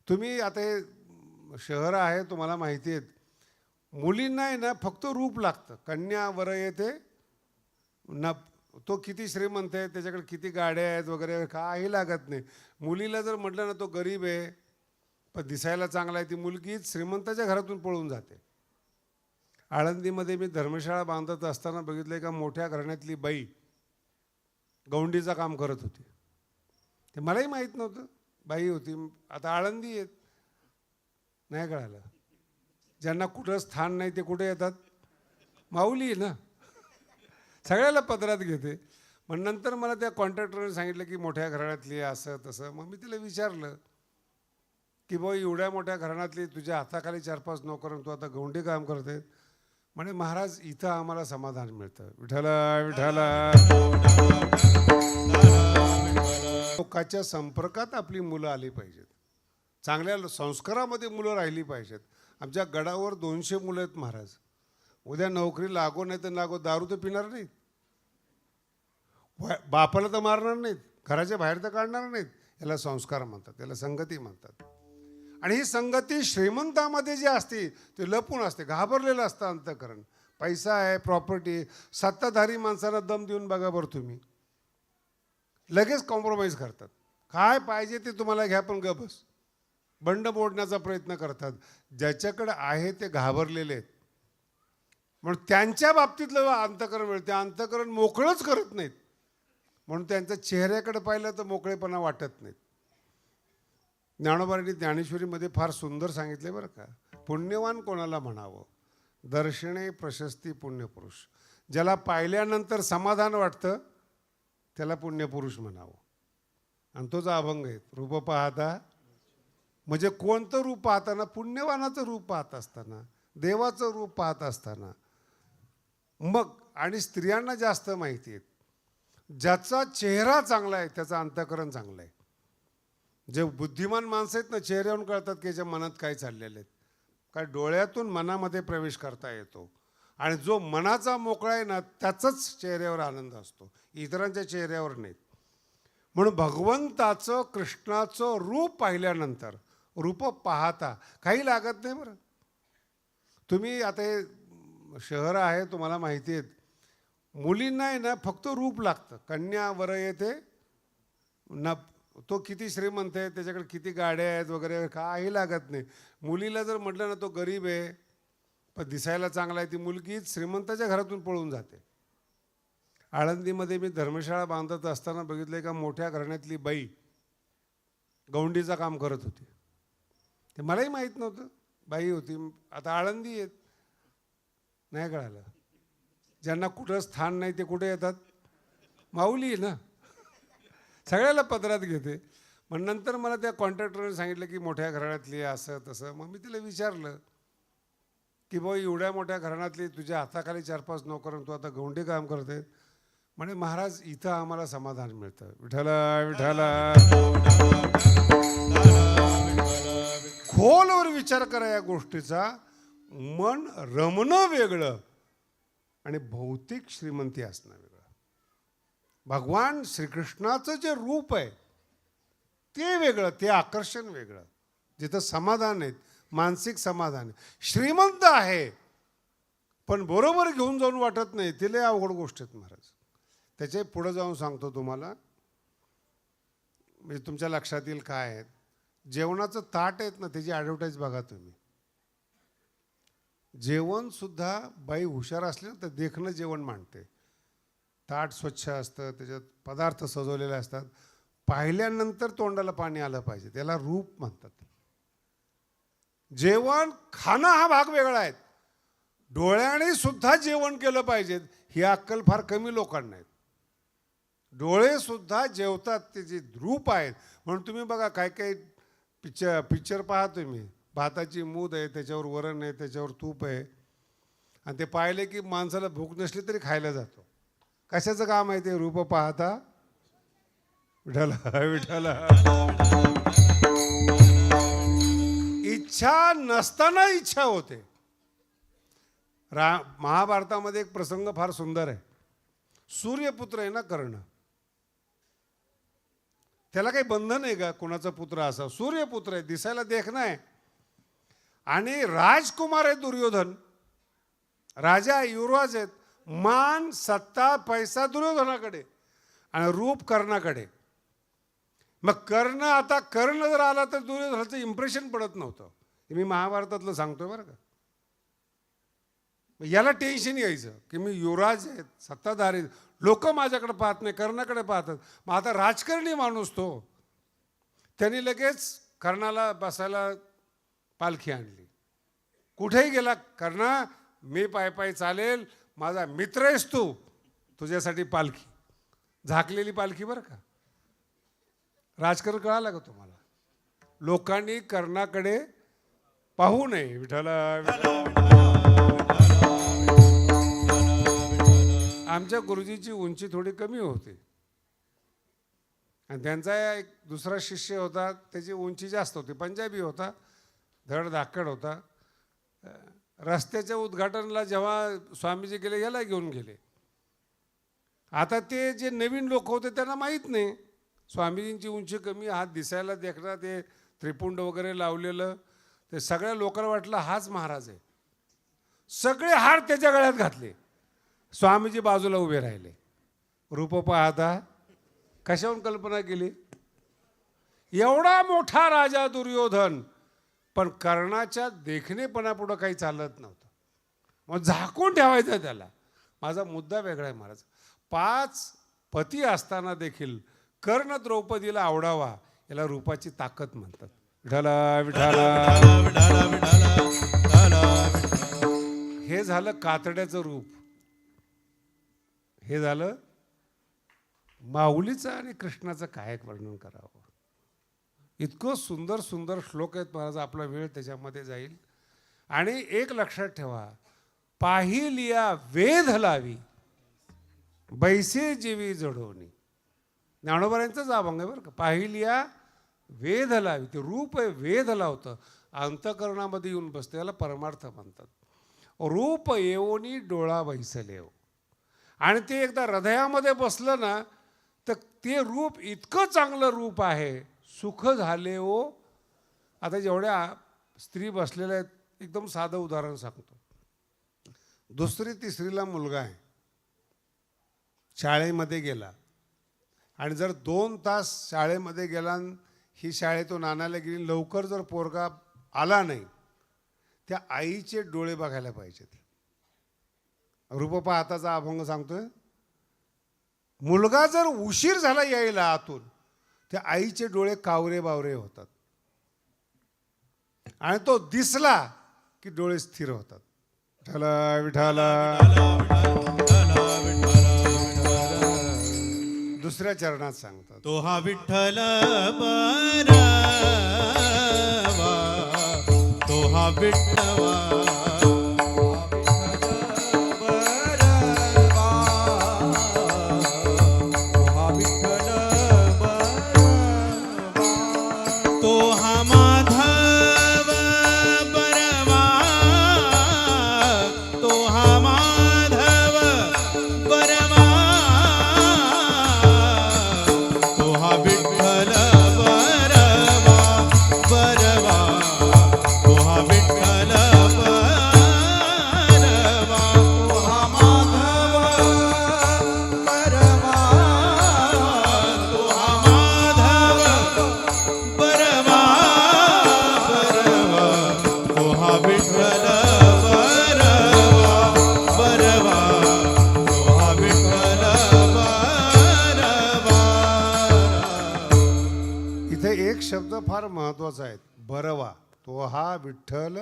तुम्ही आता हे शहर आहे तुम्हाला माहिती आहेत, मुलींना आहे ना फक्त रूप लागतं. कन्या वर येते ना, तो किती श्रीमंत आहे, त्याच्याकडे किती गाड्या आहेत वगैरे काही लागत नाही. मुलीला जर म्हटलं ना तो गरीब आहे पण दिसायला चांगला आहे, ती मुलगीच श्रीमंताच्या घरातून पळून जाते. आळंदीमध्ये मी धर्मशाळा बांधत असताना बघितलं एका मोठ्या घराण्यातली बाई गौंडीचं काम करत होती. ते मलाही माहीत नव्हतं, बाई होती. आता आळंदी येत नाही कळालं. ज्यांना कुठं स्थान नाही ते कुठे येतात, माऊली आहे ना, सगळ्याला पदरात घेते. मग नंतर मला त्या कॉन्ट्रॅक्टरने सांगितलं की मोठ्या घराण्यातली असं तसं. मग मी तिला विचारलं की भाऊ एवढ्या मोठ्या घराण्यातली तुझ्या हाताखाली 4-5 नोकर, तू आता गौंडी काम करते. म्हणे महाराज इथं आम्हाला समाधान मिळतं. विठ्ठला विठ्ठला. लोकांच्या संपर्कात आपली मुलं आली पाहिजेत, चांगल्या संस्कारामध्ये मुलं राहिली पाहिजेत. आमच्या गडावर 200 मुलं आहेत महाराज. उद्या नोकरी लागो नाही तर लागो, दारू तर पिणार नाहीत, बापाला तर मारणार नाहीत, घराच्या बाहेर तर काढणार नाहीत. याला संस्कार म्हणतात, याला संगती म्हणतात. आणि ही संगती श्रीमंतामध्ये जी असते ते लपून असते, घाबरलेलं असतं अंतःकरण. पैसा आहे, प्रॉपर्टी, सत्ताधारी माणसाला दम देऊन बघा बरं तुम्ही, लगेच कॉम्प्रोमाइज करतात. काय पाहिजे ते तुम्हाला घ्या पण ग बस, बंड मोडण्याचा प्रयत्न करतात. ज्याच्याकडे आहे ते घाबरलेले आहेत, म्हणून त्यांच्या बाबतीतलं अंतःकरण मिळते. अंतःकरण मोकळंच करत नाहीत, म्हणून त्यांच्या चेहऱ्याकडे पाहिलं तर मोकळेपणा वाटत नाहीत. ज्ञानोबांनी ज्ञानेश्वरीमध्ये फार सुंदर सांगितले बरं का. पुण्यवान कोणाला म्हणावं, दर्शने प्रशस्ती पुण्यपुरुष. ज्याला पाहिल्यानंतर समाधान वाटतं त्याला पुण्यपुरुष म्हणावं. आणि तोच अभंग आहे. रूप पाहता म्हणजे कोणतं रूप पाहताना, पुण्यवानाचं रूप पाहत असताना, देवाचं रूप पाहत असताना. मग आणि स्त्रियांना जास्त माहिती आहे, ज्याचा चेहरा चांगला आहे त्याचं अंतःकरण चांगलं आहे. जे बुद्धिमान माणसं आहेत ना, चेहऱ्यावरून कळतात की याच्या मनात काय चाललेले आहेत. काय डोळ्यातून मनामध्ये प्रवेश करता येतो. आणि जो मनाचा मोकळा आहे ना त्याचाच चेहऱ्यावर आनंद असतो, इतरांच्या चेहऱ्यावर नाहीत. म्हणून भगवंताचं कृष्णाचं रूप पाहिल्यानंतर, रूप पाहता काही लागत नाही बरं. तुम्ही आता हे शहर आहे तुम्हाला माहिती आहेत, मुलींना आहे ना फक्त रूप लागतं. कन्या वर येते ना, तो किती श्रीमंत आहे, त्याच्याकडे किती गाड्या आहेत वगैरे काही लागत नाही. मुलीला जर म्हटलं ना तो गरीब आहे पण दिसायला चांगला आहे, ती मुलगीच श्रीमंताच्या घरातून पळून जाते. आळंदीमध्ये मी धर्मशाळा बांधत असताना बघितलं एका मोठ्या घराण्यातली बाई गौंडीचं काम करत होती. ते मलाही माहीत नव्हतं, बाई होती. आता आळंदी येत नाही कळालं. ज्यांना कुठं स्थान नाही ते कुठे येतात, माऊली आहे ना, सगळ्याला पदरात घेते. मग नंतर मला त्या कॉन्ट्रॅक्टरने सांगितलं की मोठ्या घराण्यातली असं तसं. मग मी तिला विचारलं की भाऊ एवढ्या मोठ्या घराण्यातली तुझ्या हाताखाली 4-5 नोकर, तू आता गौंडी काम करते. म्हणे महाराज इथं आम्हाला समाधान मिळतं. विठ्ठला विठ्ठला. खोलवर विचार करा या गोष्टीचा. मन रमणं वेगळं आणि भौतिक श्रीमंती असणं वेगळं. भगवान श्रीकृष्णाचं जे रूप आहे ते वेगळं, ते आकर्षण वेगळं. जिथं समाधान आहेत, मानसिक समाधान आहे. श्रीमंत आहे पण बरोबर घेऊन जाऊन वाटत नाही, ते लय अवघड गोष्ट आहेत महाराज. त्याचे पुढे जाऊन सांगतो तुम्हाला, म्हणजे तुमच्या लक्षात येईल काय आहेत. जेवणाचं ताट आहेत ना, त्याची ॲडव्हर्टाईज बघा तुम्ही. जेवणसुद्धा बाई हुशार असली ना तर देखणं जेवण मांडते. ताट स्वच्छ असतं, त्याच्यात पदार्थ सजवलेले असतात, पाहिल्यानंतर तोंडाला पाणी आलं पाहिजे, त्याला रूप म्हणतात. जेवण खाणं हा भाग वेगळा आहे, डोळ्याने सुद्धा जेवण केलं पाहिजे ही अक्कल फार कमी लोकांना आहे. डोळे सुद्धा जेवतात, ते जे रूप आहेत. म्हणून तुम्ही बघा काय काय पिक्चर पहा तुम्ही, भाताची मूद आहे, त्याच्यावर वरण आहे, त्याच्यावर तूप आहे, आणि ते पाहिले की माणसाला भूक नसली तरी खायला जातो. कशाचं काम आहे ते? रूप पाहता विठ्ठला विठ्ठला. इच्छा नसताना इच्छा होते. महाभारतामध्ये एक प्रसंग फार सुंदर आहे. सूर्यपुत्र आहे ना कर्ण, त्याला काही बंधन आहे का कोणाचा पुत्र असा? सूर्यपुत्र आहे, दिसायला देखणं आहे. आणि राजकुमार आहे दुर्योधन, राजा युवराज आहेत. मान सत्ता पैसा दुर्योधनाकडे आणि रूप कर्णाकडे. मग कर्ण, आता कर्ण जर आला तर दुर्योधनाचं इम्प्रेशन पडत नव्हतं. मी महाभारतातलं सांगतोय बरं का. याला टेन्शन यायचं की मी युवराज आहेत, सत्ताधार आहेत, लोक माझ्याकडे पाहत नाही, कर्णाकडे पाहतात. मग आता राजकारणी माणूस तो, त्यांनी लगेच कर्णाला बसायला पालखी आणली. कुठेही गेला, कर्णा मी पाय पाय चालेल, माझा मित्र आहेस तू, तुझ्यासाठी पालखी. झाकलेली पालखी बरं का. राजकारण कळालं का तुम्हाला? लोकांनी कर्णाकडे पाहू नये. आमच्या गुरुजीची उंची थोडी कमी होती आणि त्यांचा एक दुसरा शिष्य होता, त्याची उंची जास्त होती, पंजाबी होता, धड धाकड होता. रस्त्याच्या उद्घाटनला जेव्हा स्वामीजी गेले, याला घेऊन गेले. आता ते जे नवीन लोक होते त्यांना माहीत नाही स्वामीजींची उंची कमी, हात दिसायला देखणं, ते त्रिपुंड वगैरे लावलेलं, ते सगळ्या लोकांना वाटलं हाच महाराज आहे. सगळे हार त्याच्या गळ्यात घातले. स्वामीजी बाजूला उभे राहिले. रूप पाहता कशाहून कल्पना केली? एवढा मोठा राजा दुर्योधन, पण कर्णाच्या देखणेपणापुढं काही चालत नव्हतं. मग झाकून ठेवायचं त्याला. माझा मुद्दा वेगळा आहे महाराज. 5 पती असताना देखील कर्ण द्रौपदीला आवडावा, याला रूपाची ताकद म्हणतात. विठाला विठाला. हे झालं कातड्याचं रूप. हे झालं माऊलीचं आणि कृष्णाचं काय वर्णन करावं. इतकं सुंदर सुंदर श्लोक आहेत महाराज, आपला वेळ त्याच्यामध्ये जाईल. आणि एक लक्षात ठेवा, पाहिलिया वेध लावी बैसे जीवी जडोनी. ज्ञानोबांचाच अभंग आहे बरं का. पाहिलिया वेध लावी, ते रूप आहे, वेध लावतं, अंतकरणामध्ये येऊन बसतं, याला परमार्थ म्हणतात. रूप येवोनी डोळा बैसलेव. आणि ते एकदा हृदयामध्ये बसलं ना, तर ते रूप इतकं चांगलं रूप आहे, सुख झाले हो. आता जेवढ्या स्त्री बसलेल्या आहेत, एकदम साधं उदाहरण सांगतो. 2री 3रीला मुलगा आहे, शाळेमध्ये गेला आणि जर 2 तास शाळेमध्ये गेला, ही शाळेतून आणायला गेली, लवकर जर पोरगा आला नाही, त्या आईचे डोळे बघायला पाहिजेत. रूप पाहताचा अभंग सांगतोय. मुलगा जर उशीर झाला यायला आतून, त्या आईचे डोळे कावरे बावरे होतात आणि तो दिसला की डोळे स्थिर होतात. विठाला विठाला. दुसऱ्या चरणात सांगतात, तो हा विठ्ठल बरवा, तो हा विठ्ठवा, शब्द फार महत्वाचा आहे. बरवा, तो हा विठ्ठल